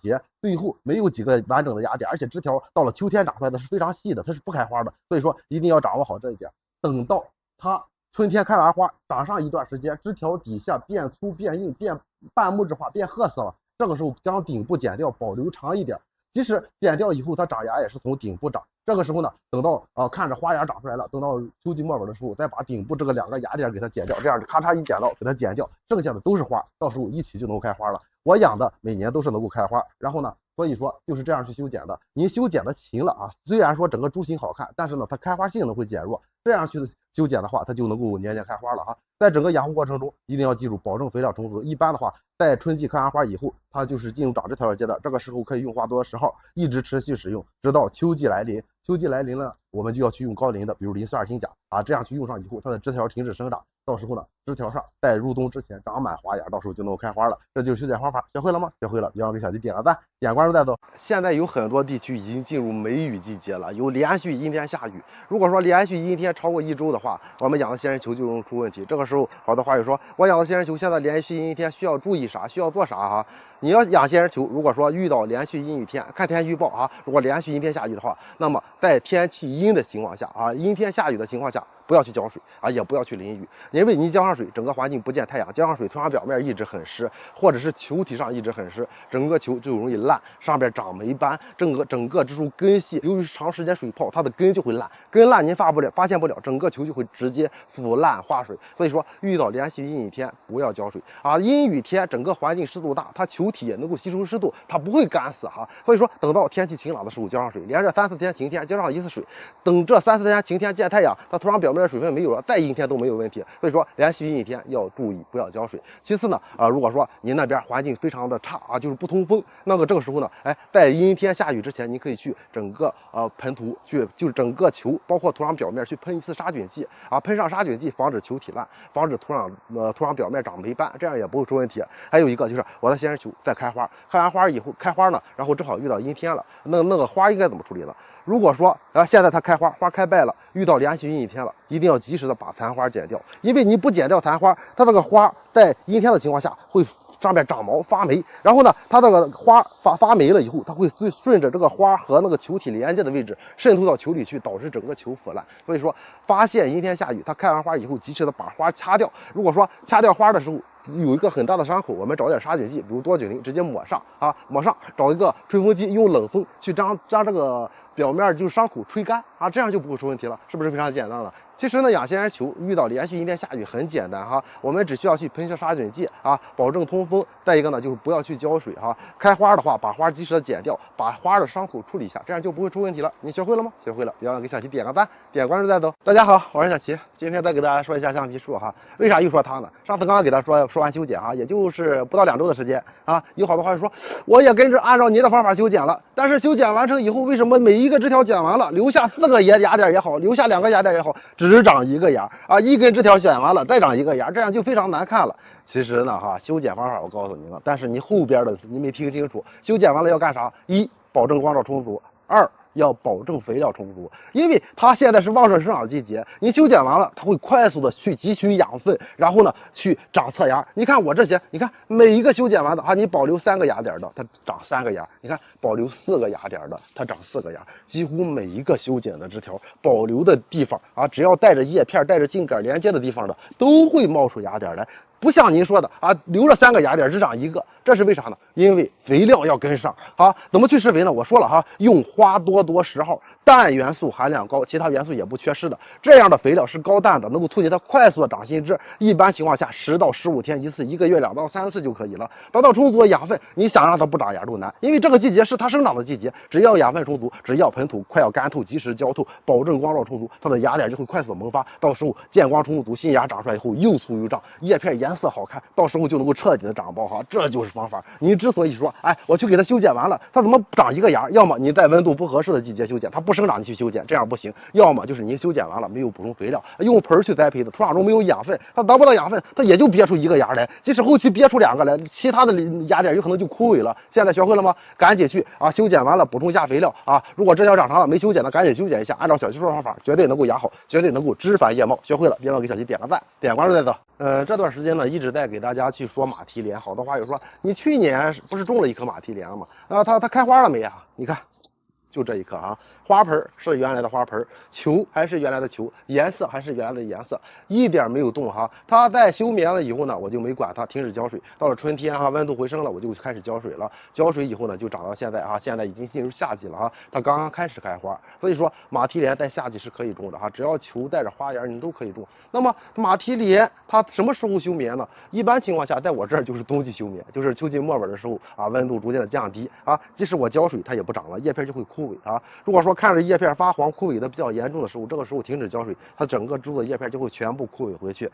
结，最后没有几个完整的芽点，而且枝条到了秋天长出来的是非常细的，它是不开花的。所以说一定要掌握好这一点。等到它春天开完花，长上一段时间，枝条底下变粗变硬变半木质化变褐色了，这个时候将顶部剪掉，保留长一点。即使剪掉以后，它长芽也是从顶部长。这个时候呢，等到看着花芽长出来了，等到秋季末尾的时候，再把顶部这个2个芽点给它剪掉，这样咔嚓一剪刀给它剪掉，剩下的都是花，到时候一起就能够开花了。我养的每年都是能够开花，然后呢，所以说就是这样去修剪的。您修剪的勤了啊，虽然说整个株型好看，但是呢，它开花性能会减弱。这样去修剪的话，它就能够年年开花了哈。在整个养护过程中，一定要记住保证肥料充足。一般的话，在春季开完花以后，它就是进入长枝条的阶段，这个时候可以用花多10号，一直持续使用，直到秋季来临。秋季来临了，我们就要去用高磷的，比如磷42氢钾啊，这样去用上以后，它的枝条停止生长，到时候呢，枝条上在入冬之前长满花芽，到时候就能够开花了。这就是修剪方法，学会了吗？学会了，别忘了给小鸡点个赞，点关注再走。现在有很多地区已经进入梅雨季节了，有连续阴天下雨。如果说连续阴天超过1周的话，我们养的仙人球就容易出问题。这个时候，好多花友说，我养的仙人球现在连续阴天需要注意啥？需要做啥哈？你要养仙人球，如果说遇到连续阴雨天，看天气预报啊，如果连续阴天下雨的话，那么在天气阴的情况下啊，阴天下雨的情况下，不要去浇水啊，也不要去淋雨，因为你浇上水，整个环境不见太阳，浇上水，土壤表面一直很湿，或者是球体上一直很湿，整个球就容易烂，上边长霉斑，整个植株根系由于长时间水泡，它的根就会烂，根烂您发现不了，整个球就会直接腐烂化水。所以说，遇到连续阴雨天不要浇水啊，阴雨天整个环境湿度大，它球体也能够吸收湿度，它不会干死哈。所以说，等到天气晴朗的时候浇上水，连着3、4天晴天浇上1次水，等这3、4天晴天见太阳，它土壤表面面的水分没有了，再阴一天都没有问题。所以说连续阴一天要注意不要浇水。其次呢，如果说您那边环境非常的差啊，就是不通风，那么这个时候呢，在阴天下雨之前，你可以去整个盆土就是整个球，包括土壤表面去喷一次杀菌剂啊，喷上杀菌剂，防止球体烂，防止土壤表面长霉斑，这样也不会出问题。还有一个就是我的仙人球在开花，开完花以后开花呢，然后正好遇到阴天了，那个花应该怎么处理呢？如果说现在它开花，花开败了，遇到连续阴一天了，一定要及时的把残花剪掉，因为你不剪掉残花，它这个花在阴天的情况下会上面长毛发霉，然后呢，它这个花发霉了以后，它会顺着这个花和那个球体连接的位置渗透到球里去，导致整个球腐烂。所以说，发现阴天下雨，它开完花以后，及时的把花掐掉。如果说掐掉花的时候有一个很大的伤口，我们找点杀菌剂，比如多菌灵，直接抹上啊，抹上，找一个吹风机，用冷风去将这个表面就伤口吹干啊，这样就不会出问题了，是不是非常简单了？其实呢，养仙人球遇到连续阴天下雨很简单哈，我们只需要去喷射杀菌剂啊，保证通风。再一个呢，就是不要去浇水哈。开花的话，把花及时的剪掉，把花的伤口处理一下，这样就不会出问题了。你学会了吗？学会了，别忘了给小齐点个赞，点关注再走。大家好，我是小齐，今天再给大家说一下橡皮树哈。为啥又说它呢？上次刚刚给他说完修剪哈，也就是不到2周的时间啊，有好多话就说我也跟着按照你的方法修剪了，但是修剪完成以后，为什么每一个枝条剪完了，留下4个芽点也好，留下2个芽点也好，只长1个芽啊，一根枝条剪完了再长1个芽，这样就非常难看了。其实呢哈，修剪方法我告诉你了，但是你后边的你没听清楚，修剪完了要干啥？1. 保证光照充足，2. 要保证肥料充足，因为它现在是旺盛生长季节，你修剪完了，它会快速的去汲取养分，然后呢去长侧芽。你看我这些，你看每一个修剪完的啊，你保留3个芽点的，它长3个芽；你看保留4个芽点的，它长4个芽。几乎每一个修剪的枝条保留的地方啊，只要带着叶片、带着茎秆连接的地方的，都会冒出芽点来。不像您说的啊，留了3个芽点只长1个，这是为啥呢？因为肥料要跟上啊。怎么去施肥呢？我说了哈，用花多10号，氮元素含量高，其他元素也不缺失的。这样的肥料是高氮的，能够促进它快速的长新枝。一般情况下10到15天一次，1个月2到3次就可以了。得到充足的养分，你想让它不长芽都难，因为这个季节是它生长的季节，只要养分充足，只要盆土快要干透，及时浇透，保证光照充足，它的芽点就会快速的萌发。到时候见光充足，新芽长出来以后又粗又胀，叶片颜色好看，到时候就能够彻底的长苞哈，这就是方法。您之所以说，我去给它修剪完了，它怎么长1个芽？要么你在温度不合适的季节修剪，它不生长你去修剪，这样不行；要么就是您修剪完了没有补充肥料，用盆去栽培的，土壤中没有养分，它得不到养分，它也就憋出1个芽来。即使后期憋出2个来，其他的芽点有可能就枯萎了。现在学会了吗？赶紧去啊，修剪完了补充下肥料啊。如果枝条长长了没修剪的，赶紧修剪一下，按照小齐说的方法，绝对能够养好，绝对能够枝繁叶茂。学会了，别忘了给小齐点个赞，点关注再走。这段时间呢，一直在给大家去说马蹄莲，好多话友说你去年不是种了1棵马蹄莲吗？它开花了没啊？你看，就这一棵啊，花盆是原来的花盆，球还是原来的球，颜色还是原来的颜色，一点没有动哈。它在休眠了以后呢，我就没管它，停止浇水。到了春天哈，温度回升了，我就开始浇水了。浇水以后呢，就长到现在啊，现在已经进入夏季了哈，它刚刚开始开花。所以说马蹄莲在夏季是可以种的哈，只要球带着花芽你都可以种。那么马蹄莲它什么时候休眠呢？一般情况下，在我这儿就是冬季休眠，就是秋季末尾的时候啊，温度逐渐的降低啊，即使我浇水它也不长了，叶片就会枯萎啊。如果说看着叶片发黄枯萎的比较严重的时候，这个时候停止浇水，它整个植物的叶片就会全部枯萎回去。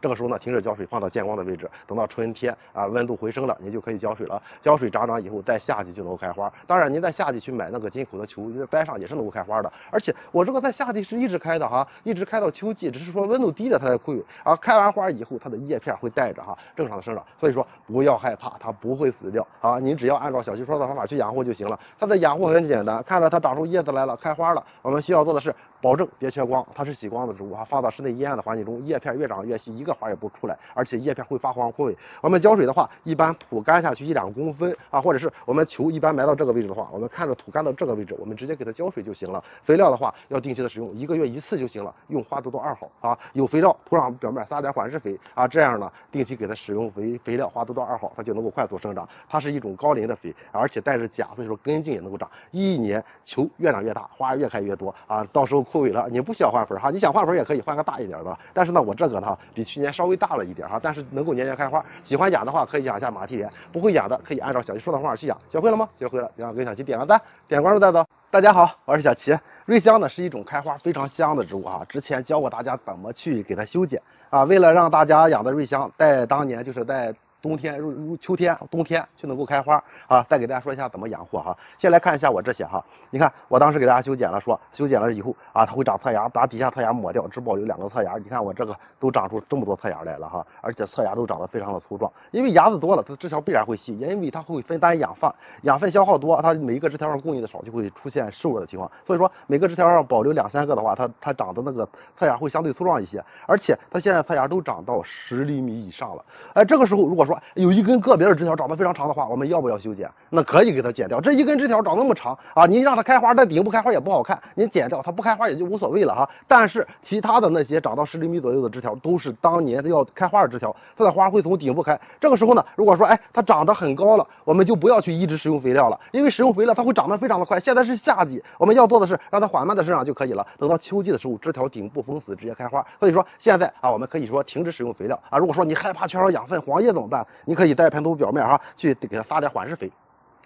这个时候呢，停止浇水，放到见光的位置，等到春天啊，温度回升了，你就可以浇水了。浇水长以后，在夏季就能够开花。当然，您在夏季去买那个进口的球，栽上也是能够开花的。而且我这个在夏季是一直开的哈，一直开到秋季，只是说温度低了它才枯萎啊。开完花以后，它的叶片会带着哈正常的生长。所以说不要害怕，它不会死掉啊。您只要按照小齐说的方法去养护就行了。它的养护很简单，看着它长出叶子来了，开花了，我们需要做的是保证别缺光，它是喜光的植物啊，放到室内阴暗的环境中，叶片越长越细，一个花也不出来，而且叶片会发黄枯萎。我们浇水的话，一般土干下去1-2公分啊，或者是我们球一般埋到这个位置的话，我们看着土干到这个位置，我们直接给它浇水就行了。肥料的话要定期的使用，1个月1次就行了，用花多多2号啊。有肥料，土壤表面撒点缓释肥啊，这样呢定期给它使用肥料，花多多2号，它就能够快速生长。它是一种高磷的肥，而且带着钾，所以说根茎也能够长。1年球越长越大，花越开越多啊，到时候枯萎了，你不需要换盆哈，你想换盆也可以换个大一点的。但是呢，我这个呢比去年稍微大了一点哈，但是能够年年开花。喜欢养的话可以养一下马蹄莲，不会养的可以按照小齐说的方法去养。学会了吗？学会了，别忘给小齐点个赞，点关注带走。大家好，我是小齐。瑞香呢是一种开花非常香的植物哈，之前教过大家怎么去给它修剪啊。为了让大家养的瑞香在当年就是在冬天入秋天冬天就能够开花啊，再给大家说一下怎么养护哈。先来看一下我这些哈，你看我当时给大家修剪了，说修剪了以后啊，它会长侧芽，把底下侧芽抹掉，只保留2个侧芽。你看我这个都长出这么多侧芽来了哈，而且侧芽都长得非常的粗壮，因为芽子多了，它的枝条必然会细，因为它会分担养分，养分消耗多，它每一个枝条上供应的少，就会出现瘦了的情况。所以说每个枝条上保留2、3个的话，它长的那个侧芽会相对粗壮一些，而且它现在侧芽都长到10厘米以上了。这个时候如果说有一根个别的枝条长得非常长的话，我们要不要修剪？那可以给它剪掉。这一根枝条长那么长啊，你让它开花，但顶部开花也不好看，你剪掉它不开花也就无所谓了哈。但是其他的那些长到10厘米左右的枝条，都是当年要开花的枝条，它的花会从顶部开。这个时候呢，如果说它长得很高了，我们就不要去一直使用肥料了，因为使用肥料它会长得非常的快。现在是夏季，我们要做的是让它缓慢的生长就可以了。等到秋季的时候，枝条顶部封死，直接开花。所以说现在啊，我们可以说停止使用肥料啊。如果说你害怕缺少养分、黄叶怎么办？你可以在盆土表面去给它撒点缓释肥。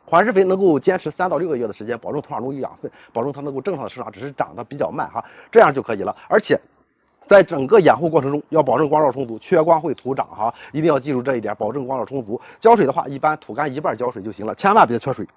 缓释肥能够坚持3到6个月的时间，保证土壤中有养分，保证它能够正常的生长，只是长得比较慢哈，这样就可以了。而且在整个养护过程中，要保证光照充足，缺光会徒长哈，一定要记住这一点，保证光照充足。浇水的话，一般土干1半浇水就行了，千万别缺水。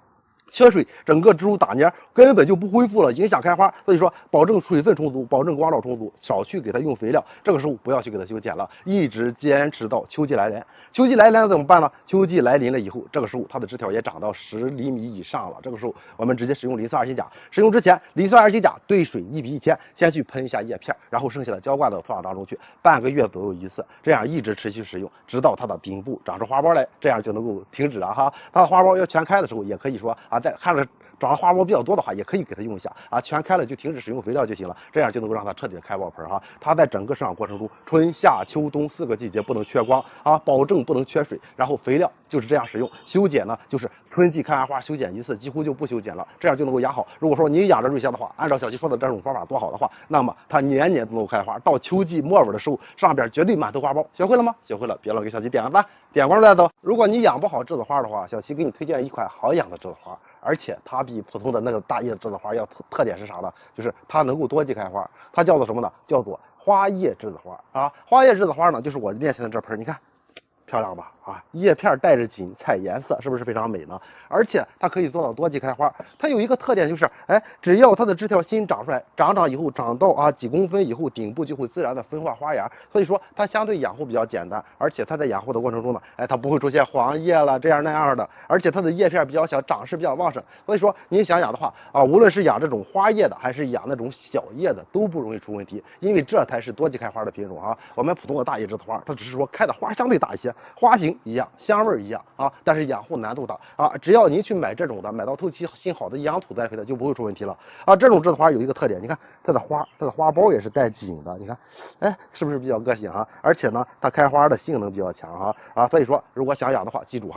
缺水，整个植物打蔫，根本就不恢复了，影响开花。所以说，保证水分充足，保证光照充足，少去给它用肥料。这个时候不要去给它修剪了，一直坚持到秋季来临。秋季来临怎么办呢？秋季来临了以后，这个时候它的枝条也长到10厘米以上了。这个时候我们直接使用磷酸二氢钾。使用之前，磷酸二氢钾兑水1比1000，先去喷一下叶片，然后剩下的浇灌到土壤当中去，半个月左右一次，这样一直持续使用，直到它的顶部长出花苞来，这样就能够停止了哈。它的花苞要全开的时候，也可以说在看着长得花苞比较多的话，也可以给它用一下啊。全开了就停止使用肥料就行了，这样就能够让它彻底的开爆盆哈。它在整个生长过程中，春夏秋冬4个季节不能缺光啊，保证不能缺水。然后肥料就是这样使用，修剪呢就是春季开完花修剪一次，几乎就不修剪了，这样就能够养好。如果说你养着瑞香的话，按照小齐说的这种方法做好的话，那么它年年都能够开花，到秋季末尾的时候，上边绝对满头花苞。学会了吗？学会了，别忘了给小齐点个赞，点关注带走。如果你养不好栀子花的话，小齐给你推荐一款好养的栀子花。而且它比普通的那个大叶栀子花要特点是啥呢？就是它能够多季开花，它叫做什么呢？叫做花叶栀子花啊！花叶栀子花呢，就是我面前的这盆，你看漂亮吧？啊，叶片带着锦彩颜色，是不是非常美呢？而且它可以做到多季开花。它有一个特点就是，只要它的枝条新长出来，长以后长到几公分以后，顶部就会自然的分化花芽。所以说它相对养护比较简单，而且它在养护的过程中呢，它不会出现黄叶了这样那样的，而且它的叶片比较小，长势比较旺盛。所以说你想养的话无论是养这种花叶的，还是养那种小叶的，都不容易出问题，因为这才是多季开花的品种啊。我们普通的大叶栀子花，它只是说开的花相对大一些，花型一样，香味一样啊，但是养护难度大啊。只要您去买这种的，买到透气新好的养土栽培的，就不会出问题了啊。这种栀子花有一个特点，你看它的花苞也是带紧的，你看，是不是比较个性啊？而且呢，它开花的性能比较强所以说如果想养的话，记住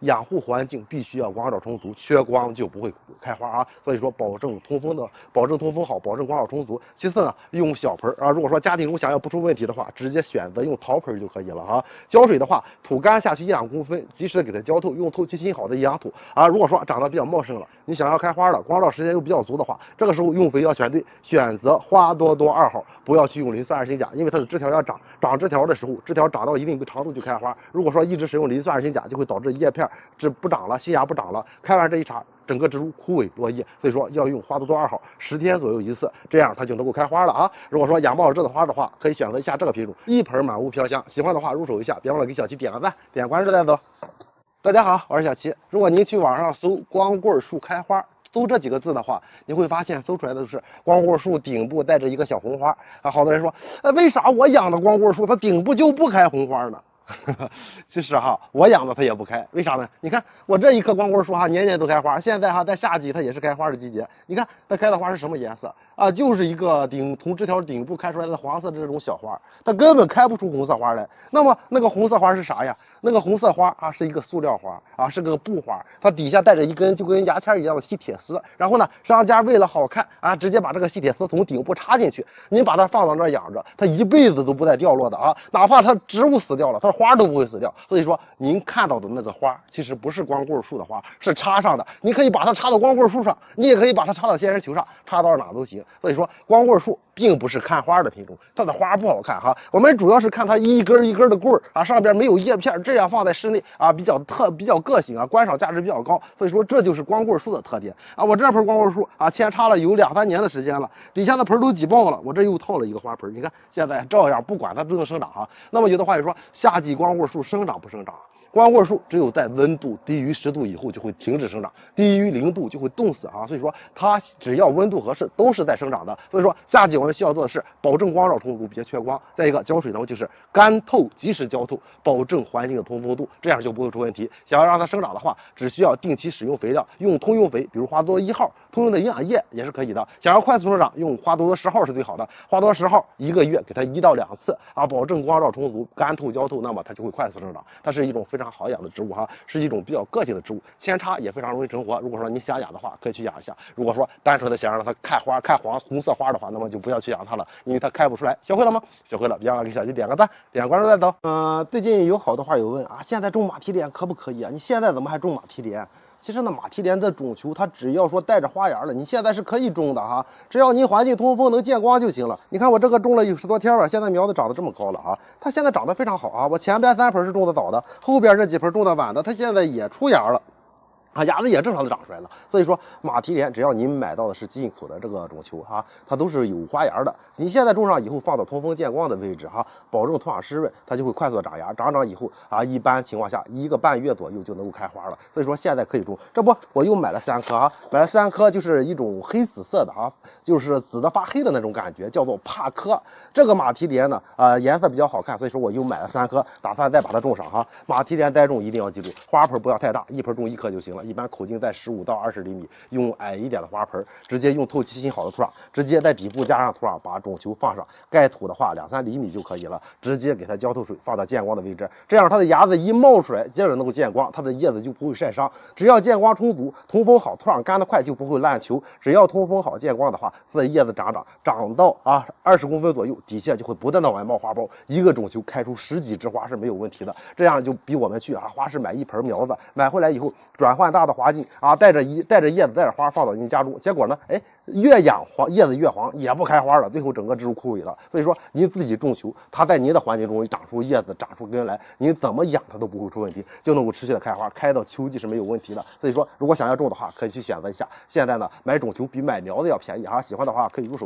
养护环境必须要光照充足，缺光就不会开花所以说保证通风好，保证光照充足。其次呢，用小盆如果说家庭中想要不出问题的话，直接选择用陶盆就可以了浇水的话，土干下去1-2公分，及时的给它浇透，用透气新好的营养土如果说长得比较茂盛了，你想要开花了，光照时间又比较足的话，这个时候用肥要选对，选择花多多2号，不要去用磷酸二氢钾，因为它的枝条要长枝条的时候，枝条长到一定长度就开花。如果说一直使用磷酸二氢钾，就会导致叶片不长了，新芽不长了，开完这一茬，整个植株枯萎落叶。所以说要用花多多2号，10天左右一次，这样它就能够开花了如果说养不好栀子花的话，可以选择一下这个品种，一盆满屋飘香。喜欢的话入手一下，别忘了给小齐点个赞，点关注带走。大家好，我是小齐。如果您去网上搜光棍树开花，搜这几个字的话，你会发现搜出来的是光棍树顶带着一个小红花好多人说为啥我养的光棍树它顶部就不开红花呢？其实哈，我养的它也不开，为啥呢？你看我这一棵光棍树哈，年年都开花，现在哈在夏季它也是开花的季节。你看它开的花是什么颜色啊？就是一个从枝条顶部开出来的黄色的这种小花，它根本开不出红色花来。那么那个红色花是啥呀？那个红色花啊是一个塑料花啊，是个布花，它底下带着一根就跟牙签一样的细铁丝。然后呢，商家为了好看啊，直接把这个细铁丝从顶部插进去，您把它放到那儿养着，它一辈子都不带掉落的啊，哪怕它植物死掉了，它花都不会死掉。所以说，您看到的那个花，其实不是光棍树的花，是插上的。你可以把它插到光棍树上，你也可以把它插到仙人球上，插到哪都行。所以说，光棍树并不是看花的品种，它的花不好看哈。我们主要是看它一根一根的棍儿啊，上边没有叶片，这样放在室内啊，比较个性啊，观赏价值比较高。所以说，这就是光棍树的特点啊。我这盆光棍树啊，扦插了有2、3年的时间了，底下的盆都挤爆了，我这又套了一个花盆，你看现在照样不管它都能生长啊。那么有的话就说，夏季光棍树生长不生长？光棍树只有在温度低于10度以后就会停止生长，低于0度就会冻死啊。所以说它只要温度合适都是在生长的。所以说夏季我们需要做的是保证光照充足，别缺光。再一个浇水呢就是干透，及时浇透，保证环境的通风度，这样就不会出问题。想要让它生长的话，只需要定期使用肥料，用通用肥，比如花多多1号，通用的营养液也是可以的。想要快速生长，用花多多10号是最好的。花多多10号1个月给它1到2次啊，保证光照充足，干透浇透，那么它就会快速生长。它是一种非常好养的植物哈，是一种比较个性的植物，扦插也非常容易成活。如果说你想养的话，可以去养一下。如果说单纯的想让它开花、开红色花的话，那么就不要去养它了，因为它开不出来。学会了吗？学会了，别忘了给小鸡点个赞，点关注再走。最近有好多话友问啊，现在种马蹄莲可不可以啊？你现在怎么还种马蹄莲？其实呢，马蹄莲的种球，它只要说带着花芽了，你现在是可以种的哈，只要你环境通风能见光就行了。你看我这个种了有10多天了，现在苗子长得这么高了啊，它现在长得非常好啊。我前边3盆是种的早的，后边这几盆种的晚的，它现在也出芽了。啊，芽子也正常的长出来了，所以说马蹄莲只要您买到的是进口的这个种球哈，它都是有花芽的。你现在种上以后放到通风见光的位置哈，保证土壤湿润，它就会快速的长芽。长以后啊，一般情况下1个半月左右就能够开花了。所以说现在可以种。这不我又买了3颗啊，买了3颗就是一种黑紫色的啊，就是紫的发黑的那种感觉，叫做帕科。这个马蹄莲呢颜色比较好看，所以说我又买了3颗，打算再把它种上哈。马蹄莲栽种一定要记住，花盆不要太大，一盆种1颗就行了。一般口径在15到20厘米，用矮一点的花盆，直接用透气性好的土壤，直接在底部加上土壤，把种球放上，盖土的话2、3厘米就可以了，直接给它浇透水，放到见光的位置，这样它的芽子一冒出来，接着能够见光，它的叶子就不会晒伤。只要见光充足，通风好，土壤干得快，就不会烂球。只要通风好、见光的话，它的叶子长到20公分左右，底下就会不断的往外冒花苞，一个种球开出10几枝花是没有问题的。这样就比我们去花市买一盆苗子，买回来以后转换大的花茎啊，带着叶子带着花放到您家中，结果呢，越养黄叶子越黄，也不开花了，最后整个植物枯萎了。所以说您自己种球，它在您的环境中长出叶子、长出根来，您怎么养它都不会出问题，就能够持续的开花，开到秋季是没有问题的。所以说，如果想要种的话，可以去选择一下。现在呢，买种球比买苗子要便宜啊，喜欢的话可以入手一下。